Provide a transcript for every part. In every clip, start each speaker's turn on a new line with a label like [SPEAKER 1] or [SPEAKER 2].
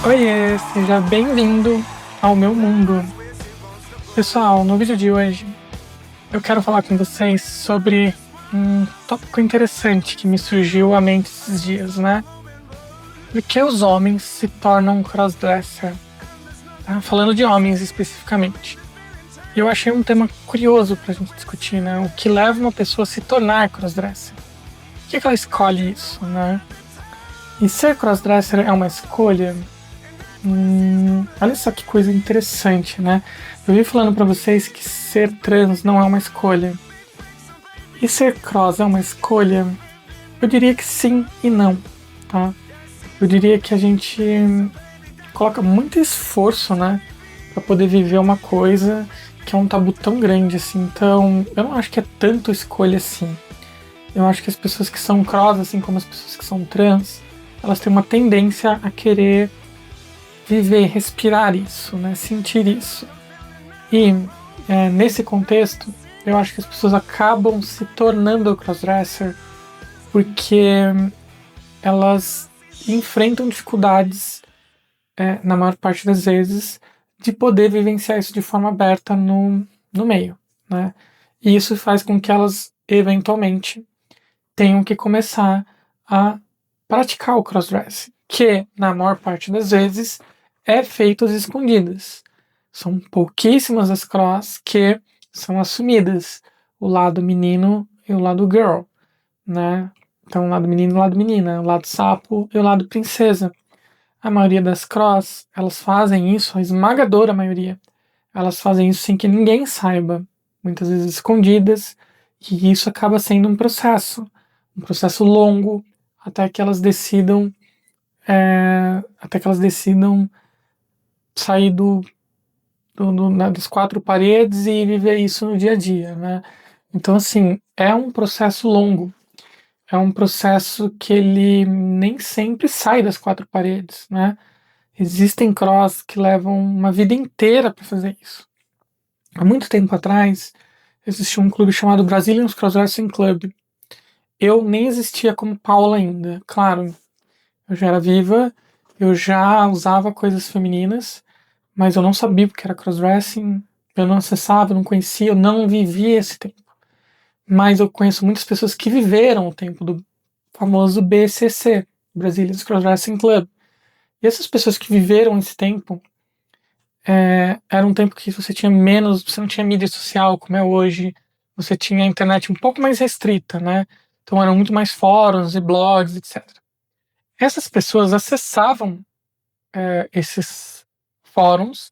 [SPEAKER 1] Oiê, seja bem-vindo ao meu mundo. Pessoal, no vídeo de hoje eu quero falar com vocês sobre um tópico interessante que me surgiu à mente esses dias, né? Por que os homens se tornam crossdresser? Tá? Falando de homens especificamente. Eu achei um tema curioso pra gente discutir, né? O que leva uma pessoa a se tornar crossdresser? Por que ela escolhe isso, né? E ser crossdresser é uma escolha? Olha só que coisa interessante, né? Eu vim falando pra vocês que ser trans não é uma escolha. E ser cross é uma escolha? Eu diria que sim e não, tá? Eu diria que a gente coloca muito esforço, né? Pra poder viver uma coisa que é um tabu tão grande assim. Então, eu não acho que é tanto escolha assim. Eu acho que as pessoas que são cross, assim como as pessoas que são trans, elas têm uma tendência a querer viver, respirar isso, né? Sentir isso. E nesse contexto, eu acho que as pessoas acabam se tornando crossdresser porque elas enfrentam dificuldades, na maior parte das vezes, de poder vivenciar isso de forma aberta no meio, né? E isso faz com que elas, eventualmente, tenham que começar a praticar o crossdressing, que, na maior parte das vezes, é feito às escondidas. São pouquíssimas as cross que são assumidas, o lado menino e o lado girl, né? Então, o lado menino e o lado menina, o lado sapo e o lado princesa. A maioria das cross, elas fazem isso, a esmagadora maioria, elas fazem isso sem que ninguém saiba, muitas vezes escondidas, e isso acaba sendo um processo longo, até que elas decidam, sair das quatro paredes e viver isso no dia a dia, né? Então, assim, é um processo longo, é um processo que ele nem sempre sai das quatro paredes, né? Existem cross que levam uma vida inteira para fazer isso. Há muito tempo atrás, existia um clube chamado Brazilian Cross Wrestling Club. Eu nem existia como Paula ainda, claro. Eu já era viva, eu já usava coisas femininas, mas eu não sabia o que era crossdressing, eu não acessava, eu não conhecia, eu não vivia esse tempo. Mas eu conheço muitas pessoas que viveram o tempo do famoso BCC, Brazilian Crossdressing Club. E essas pessoas que viveram esse tempo, era um tempo que você tinha menos, você não tinha mídia social como é hoje, você tinha a internet um pouco mais restrita, né? Então eram muito mais fóruns e blogs, etc. Essas pessoas acessavam esses fóruns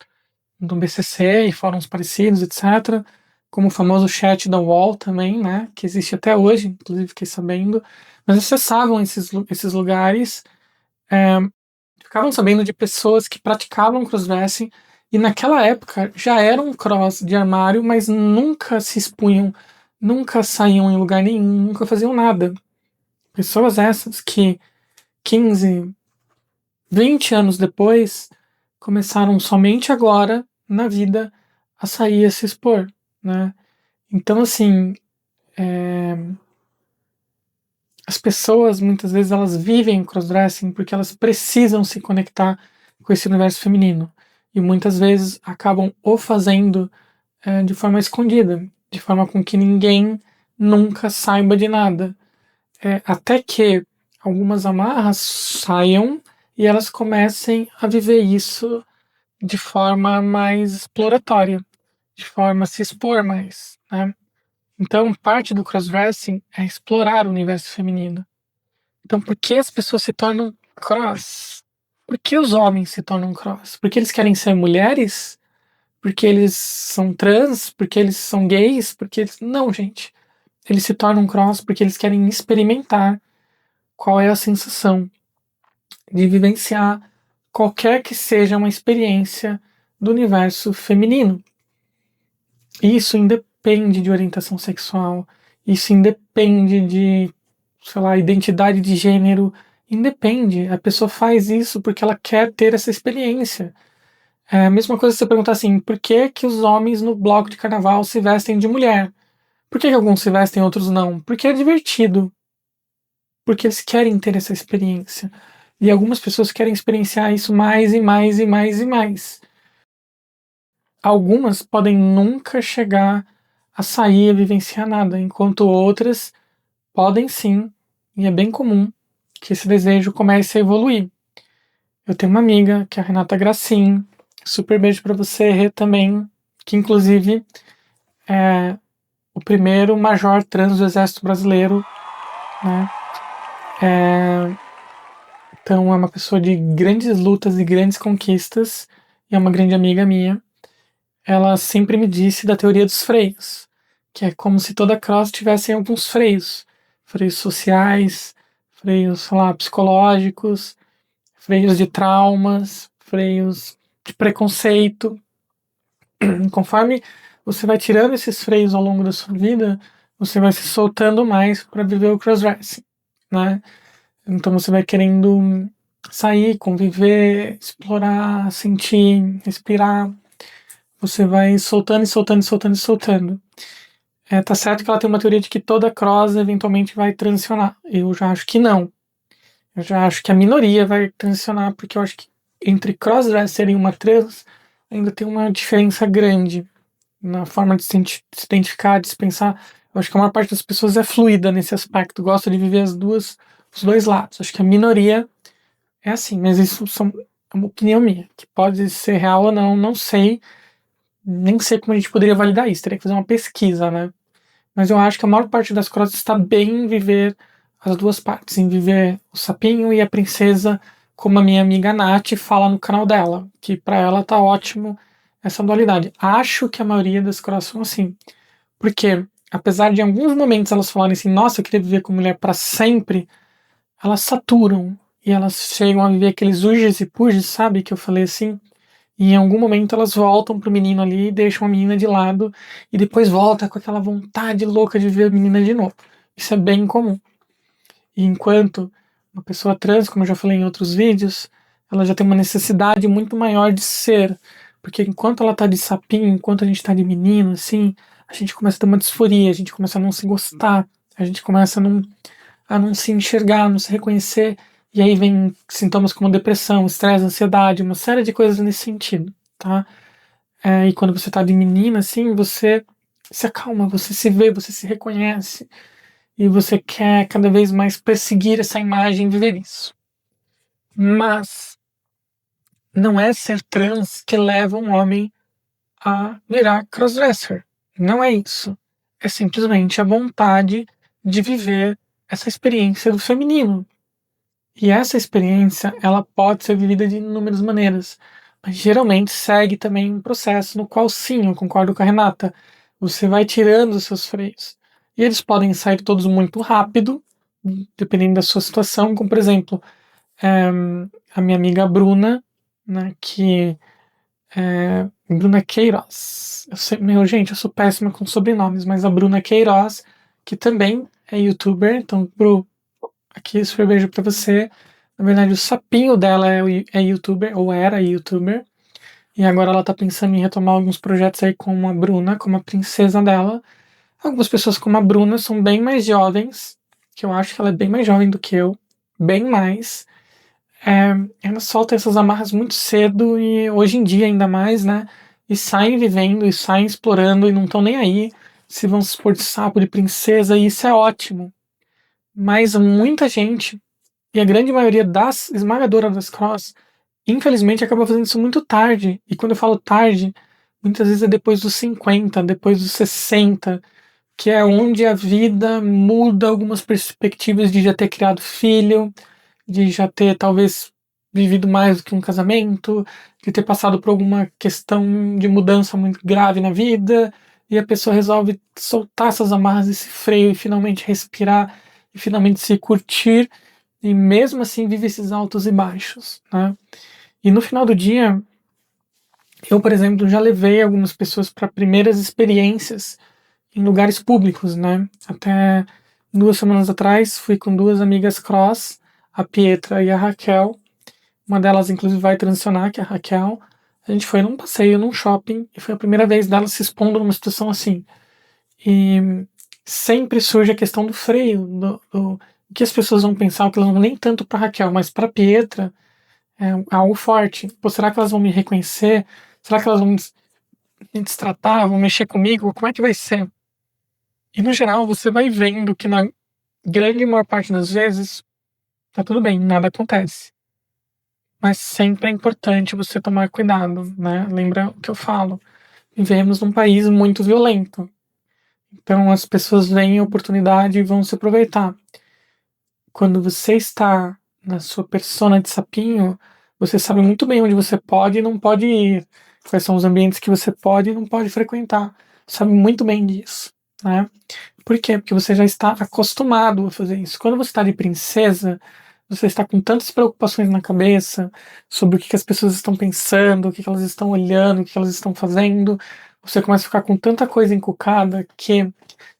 [SPEAKER 1] do BCC e fóruns parecidos, etc., como o famoso chat da UOL também, né, que existe até hoje, inclusive fiquei sabendo, mas acessavam esses lugares, é, ficavam sabendo de pessoas que praticavam crossdressing e naquela época já eram cross de armário, mas nunca se expunham, nunca saíam em lugar nenhum, nunca faziam nada. Pessoas essas que 15, 20 anos depois começaram somente agora na vida a sair e a se expor, né? Então, assim, as pessoas muitas vezes elas vivem o crossdressing porque elas precisam se conectar com esse universo feminino e muitas vezes acabam o fazendo de forma escondida, de forma com que ninguém nunca saiba de nada, até que algumas amarras saiam e elas comecem a viver isso de forma mais exploratória, de forma a se expor mais, né? Então, parte do crossdressing é explorar o universo feminino. Então, por que as pessoas se tornam cross? Por que os homens se tornam cross? Porque eles querem ser mulheres? Porque eles são trans? Porque eles são gays? Porque eles... Não, gente. Eles se tornam cross porque eles querem experimentar qual é a sensação de vivenciar qualquer que seja uma experiência do universo feminino. Isso independe de orientação sexual, isso independe de, sei lá, identidade de gênero, independe. A pessoa faz isso porque ela quer ter essa experiência. É a mesma coisa se você perguntar assim, por que que os homens no bloco de carnaval se vestem de mulher? Por que que alguns se vestem e outros não? Porque é divertido. Porque eles querem ter essa experiência. E algumas pessoas querem experienciar isso mais e mais e mais e mais. Algumas podem nunca chegar a sair e vivenciar nada, enquanto outras podem sim, e é bem comum que esse desejo comece a evoluir. Eu tenho uma amiga, que é a Renata Gracin, super beijo pra você, Rê, também, que inclusive é o primeiro major trans do Exército Brasileiro, né? Então é uma pessoa de grandes lutas e grandes conquistas, e é uma grande amiga minha. Ela sempre me disse da teoria dos freios, que é como se toda cross tivesse alguns freios, freios sociais, freios, sei lá, psicológicos, freios de traumas, freios de preconceito. Conforme você vai tirando esses freios ao longo da sua vida, você vai se soltando mais para viver o crossdressing, né? Então você vai querendo sair, conviver, explorar, sentir, respirar. Você vai soltando e soltando e soltando e soltando. Tá certo que ela tem uma teoria de que toda cross eventualmente vai transicionar. Eu já acho que não. Eu já acho que a minoria vai transicionar, porque eu acho que entre crossdresser e uma trans ainda tem uma diferença grande na forma de se identificar, de se pensar. Eu acho que a maior parte das pessoas é fluida nesse aspecto, gosta de viver os dois lados. Acho que a minoria é assim, mas é uma opinião minha, que pode ser real ou não, não sei, nem sei como a gente poderia validar isso, teria que fazer uma pesquisa, né? Mas eu acho que a maior parte das crosses está bem em viver as duas partes, em viver o sapinho e a princesa, como a minha amiga Nath fala no canal dela, que pra ela tá ótimo essa dualidade. Acho que a maioria das crosses são assim, porque apesar de em alguns momentos elas falarem assim, nossa, eu queria viver com mulher para sempre, elas saturam e elas chegam a viver aqueles urges e puges, sabe, que eu falei assim, e em algum momento elas voltam pro menino ali, deixam a menina de lado e depois volta com aquela vontade louca de ver a menina de novo. Isso é bem comum. E enquanto uma pessoa trans, como eu já falei em outros vídeos, ela já tem uma necessidade muito maior de ser. Porque enquanto ela tá de sapinho, enquanto a gente tá de menino, assim, a gente começa a ter uma disforia, a gente começa a não se gostar, a gente começa a não se enxergar, a não se reconhecer. E aí vem sintomas como depressão, estresse, ansiedade, uma série de coisas nesse sentido, tá? E quando você tá de menina, assim, você se acalma, você se vê, você se reconhece. E você quer cada vez mais perseguir essa imagem e viver isso. Mas não é ser trans que leva um homem a virar crossdresser. Não é isso. É simplesmente a vontade de viver essa experiência do feminino. E essa experiência, ela pode ser vivida de inúmeras maneiras, mas geralmente segue também um processo no qual, sim, eu concordo com a Renata, você vai tirando os seus freios. E eles podem sair todos muito rápido, dependendo da sua situação, como por exemplo, é, a minha amiga Bruna, né, que Bruna Queiroz. Gente, eu sou péssima com sobrenomes, mas a Bruna Queiroz, que também é youtuber, então, Bru, aqui, super beijo pra você. Na verdade, o sapinho dela é youtuber, ou era youtuber. E agora ela tá pensando em retomar alguns projetos aí com a Bruna, como a princesa dela. Algumas pessoas como a Bruna são bem mais jovens, que eu acho que ela é bem mais jovem do que eu. Bem mais. Ela solta essas amarras muito cedo e hoje em dia ainda mais, né? E saem vivendo, e saem explorando, e não estão nem aí se vão se expor de sapo, de princesa, e isso é ótimo. Mas muita gente e a grande maioria das esmagadoras das cross, infelizmente, acaba fazendo isso muito tarde. E quando eu falo tarde, muitas vezes é depois dos 50, depois dos 60, que é onde a vida muda algumas perspectivas de já ter criado filho, de já ter talvez vivido mais do que um casamento, de ter passado por alguma questão de mudança muito grave na vida, e a pessoa resolve soltar essas amarras, esse freio e finalmente respirar e finalmente se curtir e mesmo assim vive esses altos e baixos, né? E no final do dia, eu, por exemplo, já levei algumas pessoas para primeiras experiências em lugares públicos, né? Até 2 semanas atrás fui com duas amigas cross, a Pietra e a Raquel. Uma delas, inclusive, vai transicionar, que é a Raquel. A gente foi num passeio, num shopping, e foi a primeira vez dela se expondo numa situação assim. E sempre surge a questão do freio, o que as pessoas vão pensar, o que elas vão nem tanto pra Raquel, mas pra Pietra, é algo forte. Pô, será que elas vão me reconhecer? Será que elas vão me destratar, vão mexer comigo? Como é que vai ser? E no geral, você vai vendo que na grande maior parte das vezes, tá tudo bem, nada acontece. Mas sempre é importante você tomar cuidado, né? Lembra o que eu falo? Vivemos num país muito violento. Então as pessoas veem a oportunidade e vão se aproveitar. Quando você está na sua persona de sapinho, você sabe muito bem onde você pode e não pode ir, quais são os ambientes que você pode e não pode frequentar. Sabe muito bem disso, né? Por quê? Porque você já está acostumado a fazer isso. Quando você está de princesa, você está com tantas preocupações na cabeça sobre o que as pessoas estão pensando, o que elas estão olhando, o que elas estão fazendo. Você começa a ficar com tanta coisa encucada que,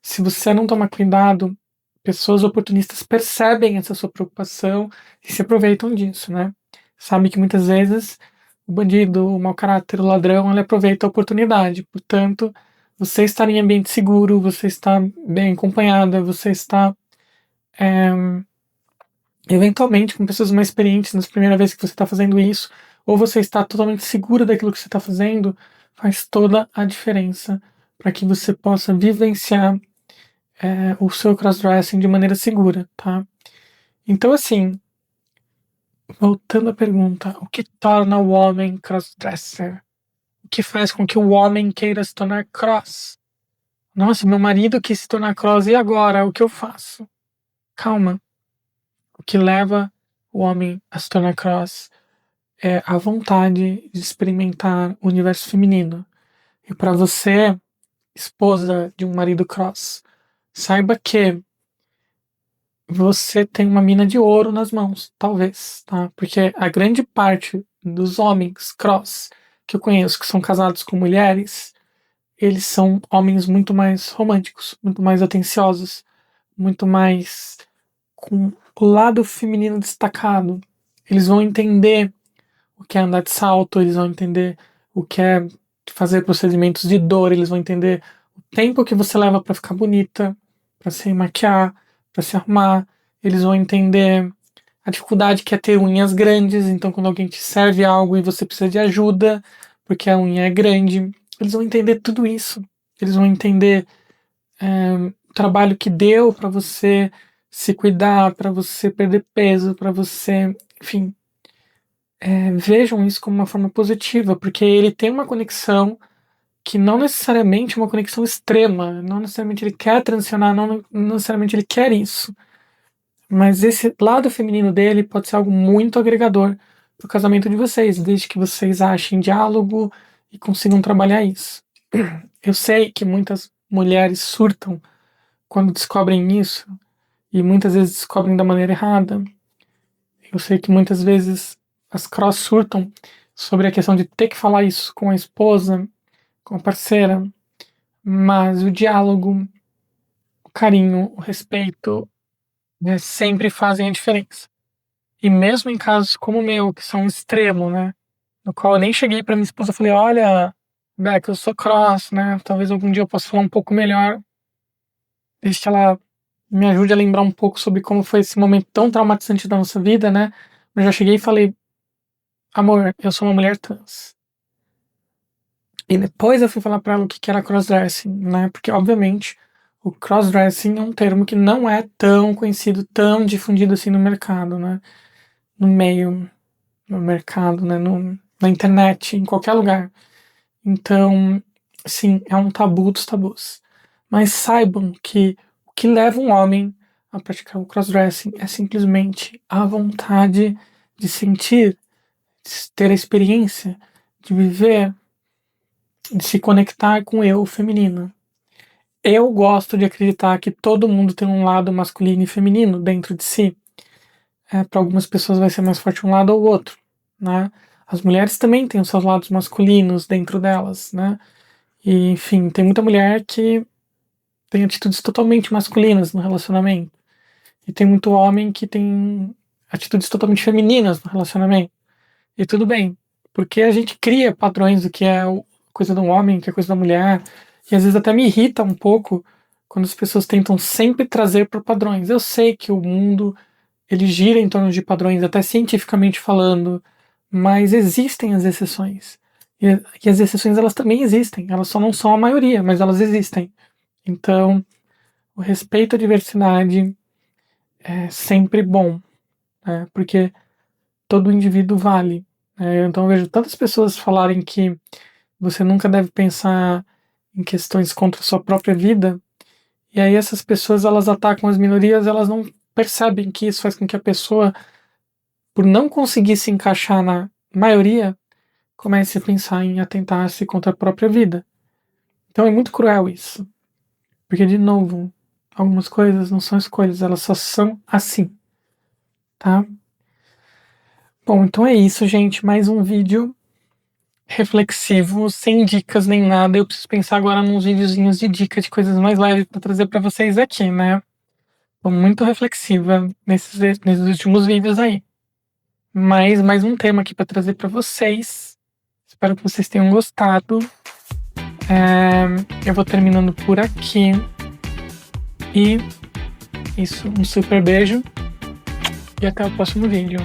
[SPEAKER 1] se você não tomar cuidado, pessoas oportunistas percebem essa sua preocupação e se aproveitam disso, né? Sabe que muitas vezes o bandido, o mau caráter, o ladrão, ele aproveita a oportunidade. Portanto, você estar em ambiente seguro, você está bem acompanhada, você está eventualmente com pessoas mais experientes nas primeiras vezes que você está fazendo isso, ou você está totalmente segura daquilo que você está fazendo, faz toda a diferença para que você possa vivenciar o seu crossdressing de maneira segura, tá? Então, assim, voltando à pergunta, o que torna o homem crossdresser? O que faz com que o homem queira se tornar cross? Nossa, meu marido quis se tornar cross, e agora? O que eu faço? Calma. O que leva o homem a se tornar cross é a vontade de experimentar o universo feminino. E para você, esposa de um marido cross, saiba que você tem uma mina de ouro nas mãos, talvez, tá? Porque a grande parte dos homens cross que eu conheço que são casados com mulheres, eles são homens muito mais românticos, muito mais atenciosos, muito mais com o lado feminino destacado. Eles vão entender o que é andar de salto, eles vão entender o que é fazer procedimentos de dor, eles vão entender o tempo que você leva para ficar bonita, para se maquiar, para se arrumar, eles vão entender a dificuldade que é ter unhas grandes, então quando alguém te serve algo e você precisa de ajuda, porque a unha é grande, eles vão entender tudo isso. Eles vão entender o trabalho que deu para você se cuidar, para você perder peso, para você, enfim, vejam isso como uma forma positiva, porque ele tem uma conexão que não necessariamente é uma conexão extrema, não necessariamente ele quer transicionar, não necessariamente ele quer isso, mas esse lado feminino dele pode ser algo muito agregador pro casamento de vocês, desde que vocês achem diálogo e consigam trabalhar isso. Eu sei que muitas mulheres surtam quando descobrem isso, e muitas vezes descobrem da maneira errada. Eu sei que muitas vezes as cross surtam sobre a questão de ter que falar isso com a esposa, com a parceira, mas o diálogo, o carinho, o respeito, né, sempre fazem a diferença. E mesmo em casos como o meu, que são um extremo, né, no qual eu nem cheguei pra minha esposa e falei, olha, Beck, eu sou cross, né, talvez algum dia eu possa falar um pouco melhor, desde que ela me ajude a lembrar um pouco sobre como foi esse momento tão traumatizante da nossa vida, né, eu já cheguei e falei, amor, eu sou uma mulher trans. E depois eu fui falar pra ela o que era crossdressing, né? Porque, obviamente, o crossdressing é um termo que não é tão conhecido, tão difundido assim no mercado, né? No meio, no mercado, né? Na internet, em qualquer lugar. Então, sim, é um tabu dos tabus. Mas saibam que o que leva um homem a praticar o crossdressing é simplesmente a vontade de sentir, de ter a experiência, de viver, de se conectar com o eu feminino. Eu gosto de acreditar que todo mundo tem um lado masculino e feminino dentro de si. Para algumas pessoas vai ser mais forte um lado ou outro, né? As mulheres também têm os seus lados masculinos dentro delas, né? E, enfim, tem muita mulher que tem atitudes totalmente masculinas no relacionamento. E tem muito homem que tem atitudes totalmente femininas no relacionamento. E tudo bem, porque a gente cria padrões do que é coisa do homem, que é coisa da mulher, e às vezes até me irrita um pouco quando as pessoas tentam sempre trazer para padrões. Eu sei que o mundo ele gira em torno de padrões, até cientificamente falando, mas existem as exceções. E as exceções elas também existem, elas só não são a maioria, mas elas existem. Então, o respeito à diversidade é sempre bom, né? Porque todo indivíduo vale. Né? Então, eu vejo tantas pessoas falarem que você nunca deve pensar em questões contra a sua própria vida, e aí essas pessoas elas atacam as minorias, elas não percebem que isso faz com que a pessoa, por não conseguir se encaixar na maioria, comece a pensar em atentar-se contra a própria vida. Então é muito cruel isso. Porque, de novo, algumas coisas não são escolhas, elas só são assim, tá? Bom, então é isso, gente. Mais um vídeo reflexivo, sem dicas nem nada. Eu preciso pensar agora nos videozinhos de dica de coisas mais leves para trazer para vocês aqui, né? Tô muito reflexiva nesses últimos vídeos aí. Mas mais um tema aqui para trazer para vocês. Espero que vocês tenham gostado. Eu vou terminando por aqui. E isso, um super beijo. E até o próximo vídeo.